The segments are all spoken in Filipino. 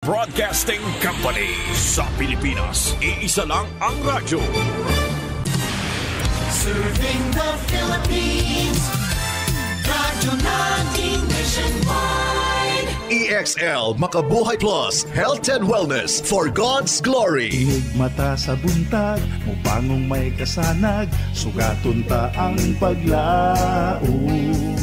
Broadcasting Company. Sa Pilipinas, iisa lang ang radyo. Serving the Philippines. Radyo natin nationwide. EXL Makabuhay Plus, Health and Wellness for God's Glory. Mata sa buntag, mupangong may kasanag, sugaton ta ang paglaom.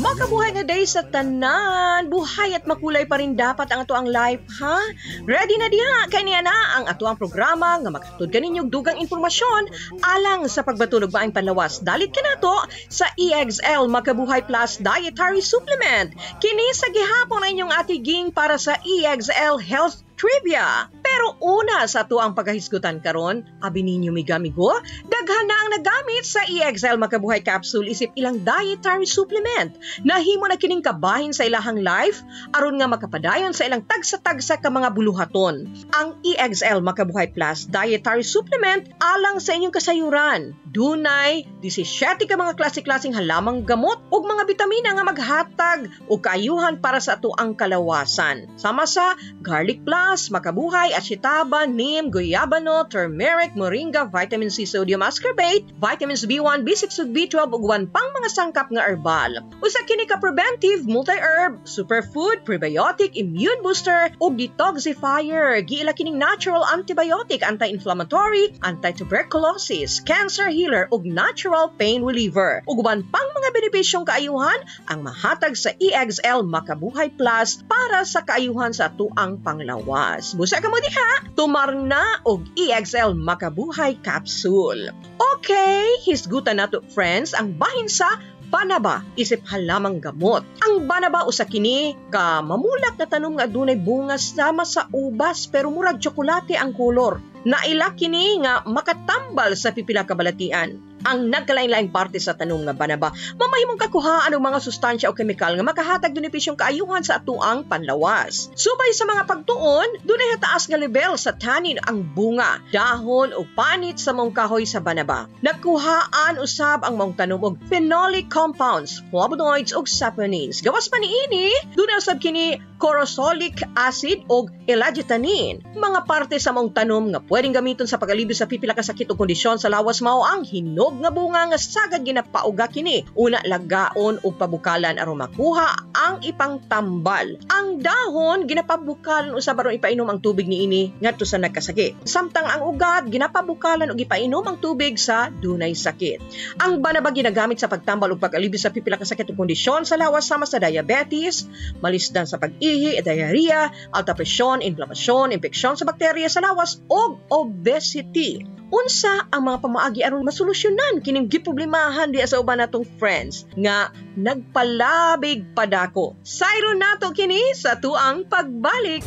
Makabuhay nga day sa tanan, buhay at makulay pa rin dapat ang ato ang life, ha? Ready na diha, kay niya na ang ato ang programa nga makatud kaninyong dugang impormasyon alang sa pagbatulog maayong panlawas. Dalit ka na to sa EXL Makabuhay Plus Dietary Supplement. Kini sa gihapon na inyong atiging para sa EXL Health Trivia. Pero una sa to ang pagkahisgutan karon, abi ninyo migamigo, daghan na ang nagamit sa EXL Makabuhay Capsule isip ilang dietary supplement. Nahimo na kining kabahin sa ilahang life aron nga makapadayon sa ilang tagsa-tagsa ka mga buluhaton. Ang EXL Makabuhay Plus Dietary Supplement alang sa inyong kasayuran. Dunay 17 ka mga klase-klaseng halamang gamot ug mga bitamina nga maghatag og kaayuhan para sa ato ang kalawasan. Sama sa garlic plus, makabuhay, achitaba, neem, guyabano, turmeric, moringa, vitamin C, sodium ascorbate, vitamins B1, B6 ug B12 ug uban pang mga sangkap nga herbal. Usa kini ka preventive, multi-herb, superfood, prebiotic, immune booster ug detoxifier. Giila kining natural antibiotic, anti-inflammatory, anti-tuberculosis, cancer healer ug natural pain reliever. Ug uban pang mga benepisyong kaayuhan ang mahatag sa EXL Makabuhay Plus para sa kaayuhan sa atuang panglawas. Busa ka mo diha, tumarna og EXL Makabuhay Capsule. Okay, hisgutan nato friends ang bahin sa banaba isip halamang gamot. Ang banaba usa kini ka mamulak na tanom nga adunay bunga sama sa ubas pero murag tsokolate ang kolor. Naila kini nga makatambal sa pipila ka balatian. Ang nagkalain-laing parte sa tanom nga banaba, mamahimong kakuhaan og mga sustansya o kemikal nga makahatag benepisyong kaayuhan sa atuang panlawas. Subay sa mga pagtuon, dunay taas nga level sa tanin ang bunga, dahon o panit sa mong kahoy sa banaba. Nakuhaan usab ang mong tanom og phenolic compounds, flavonoids ug saponins. Gawas pa niini, dunay usab kini corosolic acid ug elagitanin. Mga parte sa mong tanom nga pwedeng gamiton sa pagalibyo sa pipila ka sakit o kondisyon sa lawas mao ang hinog nga bunga nga sagad ginapauga kini. Una lagaon o pabukalan aron makuha ang ipang tambal. Ang dahon ginapabukalan usab aron ipainom ang tubig niini ngadto sa nagkasakit. Samtang ang ugat ginapabukalan og ipainom ang tubig sa dunay sakit. Ang banaba ginagamit sa pagtambal ug pag-alibyo sa pipila ka sakit o kondisyon sa lawas sama sa diabetes, malisdan sa pag-ihi, diarrhea, alta presyon, inflamasyon, impeksyon sa bakterya sa lawas ug obesity. Unsa ang mga pamaagi aron masolusyonan kining giproblemahan diha sa uban natong friends nga nagpalabig padako. Sayron nato kini sa tuang pagbalik.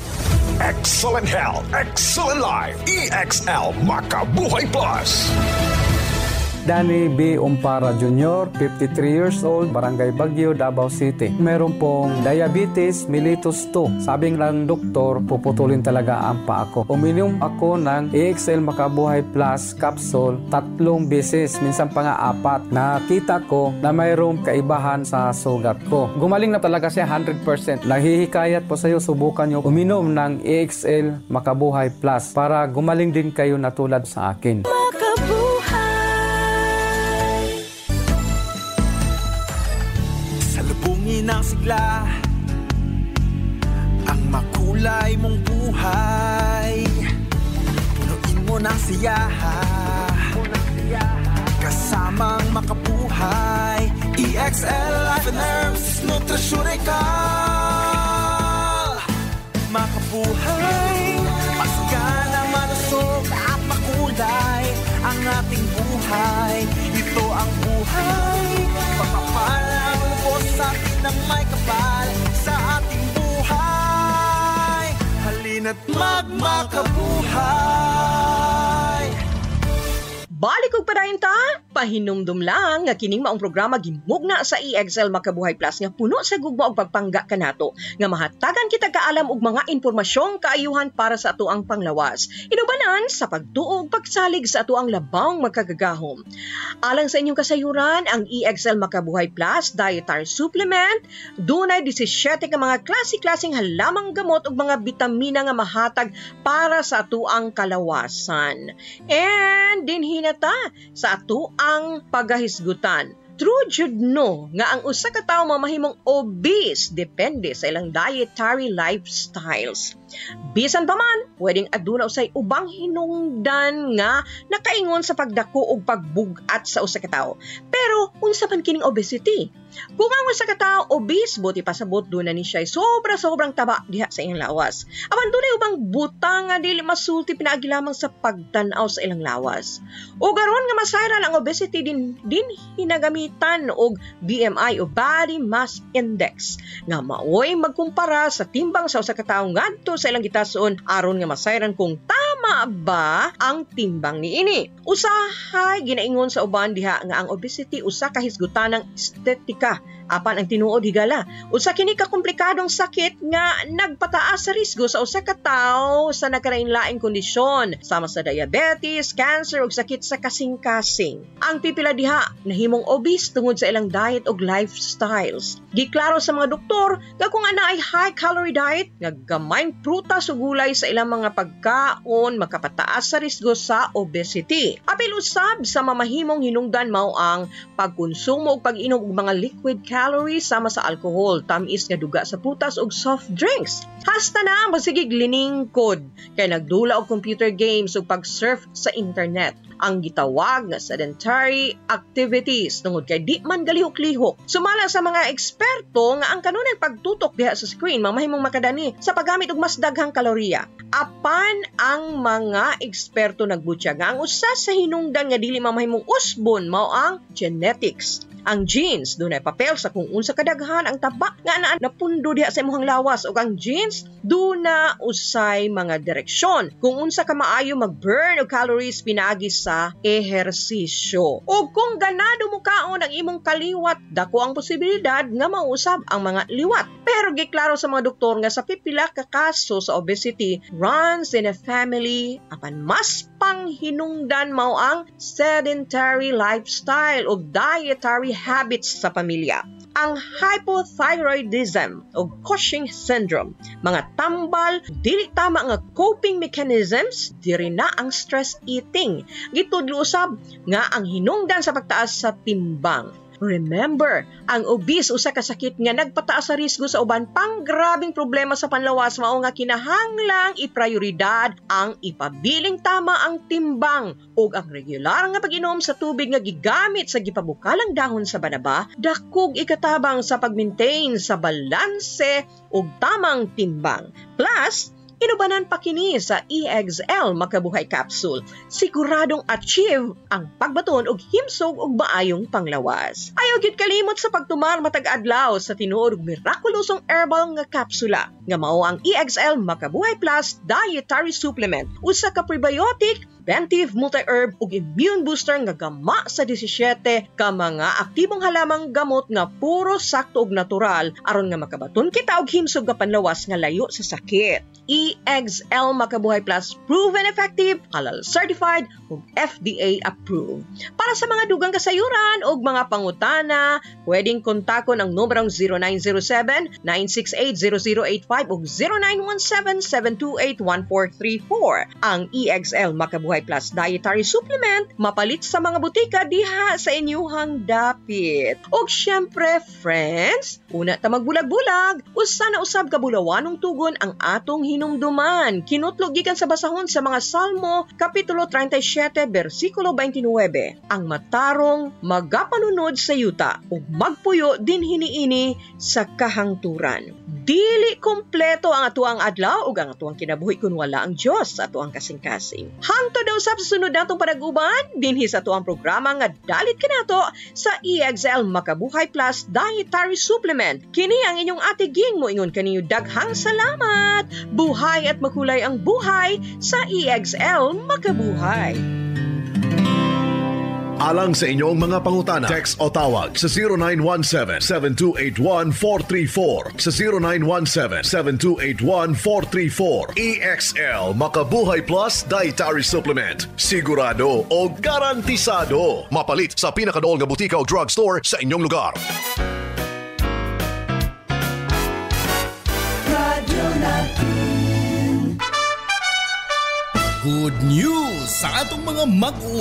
Excellent health, excellent life. EXL Makabuhay Plus. Danny B. Umpara Jr., 53 years old, Barangay Baguio, Davao City. Meron pong diabetes mellitus 2. Sabing lang doktor, puputulin talaga ang paa ko. Uminom ako ng EXL Makabuhay Plus capsule 3 beses, minsan pa nga 4. Nakita ko na mayroong kaibahan sa sugat ko. Gumaling na talaga siya 100%. Nahihikayat po sa iyo, subukan nyo uminom ng EXL Makabuhay Plus para gumaling din kayo na tulad sa akin. Ng sigla ang makulay mong buhay, punuin mo ng siyaha kasamang makabuhay. EXL Life and Herbs Nutraceutical. Makabuhay, pasigana, malusog at makulay ang ating buhay. Ito ang buhay, pagpapalang lubos sa ng may kapal sa ating buhay. Halina't magmakabuhay. Balik og padayon ta Pahinumdum lang nga kining maong programa gimugna sa EXL Makabuhay Plus nga puno sa gugma og pagpangga kanato nga mahatagan kita kaalam og mga impormasyong kaayuhan para sa atoang panglawas. Inubanan sa pagtuo ug pagsalig sa atoang labang magkagagahom. Alang sa inyong kasayuran, ang EXL Makabuhay Plus Dietary Supplement dunay 17 ka mga klase-klaseng halamang gamot ug mga bitamina nga mahatag para sa atoang kalawasan. And dinhinata sa atoang pagahisgutan. True jud no nga ang usa ka tawo mamahimong obese depende sa ilang dietary lifestyles. Bisan pa man, pwedeng aduna usay ubang hinungdan nga nakaingon sa pagdako ug pagbugat sa usa ka tawo. Pero unsa man kining obesity? Kung ang usa ka tawo obese, buti pasabot do na ni siya sobra-sobrang taba diha sa iyang lawas. Apan dunay ubang butang nga dili masulti pinaagi lamang sa pagtan-aw sa ilang lawas. O garon nga masayran ang obesity din hinagamitan og BMI o Body Mass Index nga maoy magkumpara sa timbang sa usa ka tawo ngadto sa ilang gitason aron nga masayran kung tama ba ang timbang niini. Usahay ginaingon sa uban diha nga ang obesity usa ka hisgutanang estetika apan ang tinuod higala. Usa kini ka komplikadong sakit nga nagpataas sa risgo sa usa ka tawo sa nagkarainlaing kondisyon sama sa diabetes, cancer ug sakit sa kasing-kasing. Ang pipila diha nahimong obese tungod sa ilang diet ug lifestyles. Giklaro sa mga doktor nga kung ana ay high-calorie diet nga gamayng prutas ug gulay sa ilang mga pagkaon makapataas sa risgo sa obesity. Apil usab sa mamahimong hinungdan mao ang pagkonsumo ug pag-inom og mga liquid calories sama sa alcohol, tamis nga duga sa putas ug soft drinks. Hasta na masigig liningkod kay nagdula og computer games ug pag-surf sa internet. Ang gitawag nga sedentary activities tungod kay di man galihok-lihok. Sumala sa mga eksperto nga ang kanunay pagtutok diha sa screen mamahimong makadani sa paggamit og mas daghang kalorya. Apan ang mga eksperto nagbutyag nga ang usa sa hinungdan nga dili mamahimong usbon mao ang genetics. Ang genes dunay papel sa kung unsa kadaghan ang taba nga anaa napundo diha sa imong lawas ug ang genes duna usay mga direksyon kung unsa ka maayo mag-burn og calories pinaagi sa ehersisyo. Ug kung ganado mo kaon ang imong kaliwat, dako ang posibilidad nga mausab ang mga liwat. Pero giklaro sa mga doktor nga sa pipila ka kaso sa obesity runs in a family apan mas panghinungdan mao ang sedentary lifestyle ug dietary habits sa pamilya. Ang hypothyroidism o Cushing syndrome, mga tambal, dili tama nga coping mechanisms, diri na ang stress eating. Gitudlo usab nga ang hinungdan sa pagtaas sa timbang. Remember, ang obese usa ka sakit nga nagpataas sa risgo sa uban pang grabing problema sa panlawas mao nga kinahanglang iprioridad ang ipabiling tama ang timbang ug ang regular nga pag-inom sa tubig nga gigamit sa gipabukalang dahon sa banaba dakog ikatabang sa pag-maintain sa balanse ug tamang timbang. Plus, inubanan pa kini sa EXL Makabuhay Capsule. Siguradong achieve ang pagbaton og himsog og maayong panglawas. Ayaw gyud kalimot sa pagtumar matag adlaw sa tinuod og mirakulosong herbal nga kapsula nga mao ang EXL Makabuhay Plus Dietary Supplement. Usa ka prebiotic, preventive, multi-herb ug immune booster nga gama sa 17 ka mga aktibong halamang gamot nga puro sakto ug natural aron nga makabaton kita og himsog nga panlawas nga layo sa sakit. EXL Makabuhay Plus proven effective, halal certified ug FDA approved. Para sa mga dugang kasayuran ug mga pangutana, pwedeng kontakon ang numerong 0907-968-0085 ug 0917-728-1434. Ang EXL Makabuhay Plus Dietary Supplement mapalit sa mga butika diha sa inyuhang dapit. Ug syempre, friends, una ta magbulag-bulag, usa na usab ka bulawanong tugon ang atong hinumduman. Kinutlog gikan sa basahon sa mga Salmo kapitulo 37 bersikulo 29. Ang matarong magapanunod sa yuta ug magpuyo din hiniini sa kahangturan. Dili kompleto ang atuang adlaw ug ang atuang kinabuhi kun wala ang Dios sa atuang kasing-kasing. Hangtod daw sa sunod natong panaguban dinhi sa atuang programa nga dalit kanato sa EXL Makabuhay Plus Dietary Supplement. Kini ang inyong ate Ging mo ingon kaniyo daghang salamat. Buhay at makulay ang buhay sa EXL Makabuhay. Alang sa inyong mga pangutana, text o tawag sa 0917-7281-434, sa 0917-7281-434. EXL Makabuhay Plus Dietary Supplement. Sigurado o garantisado. Mapalit sa pinakadool nga butika o drugstore sa inyong lugar. Good news sa atong mga mag-uwi.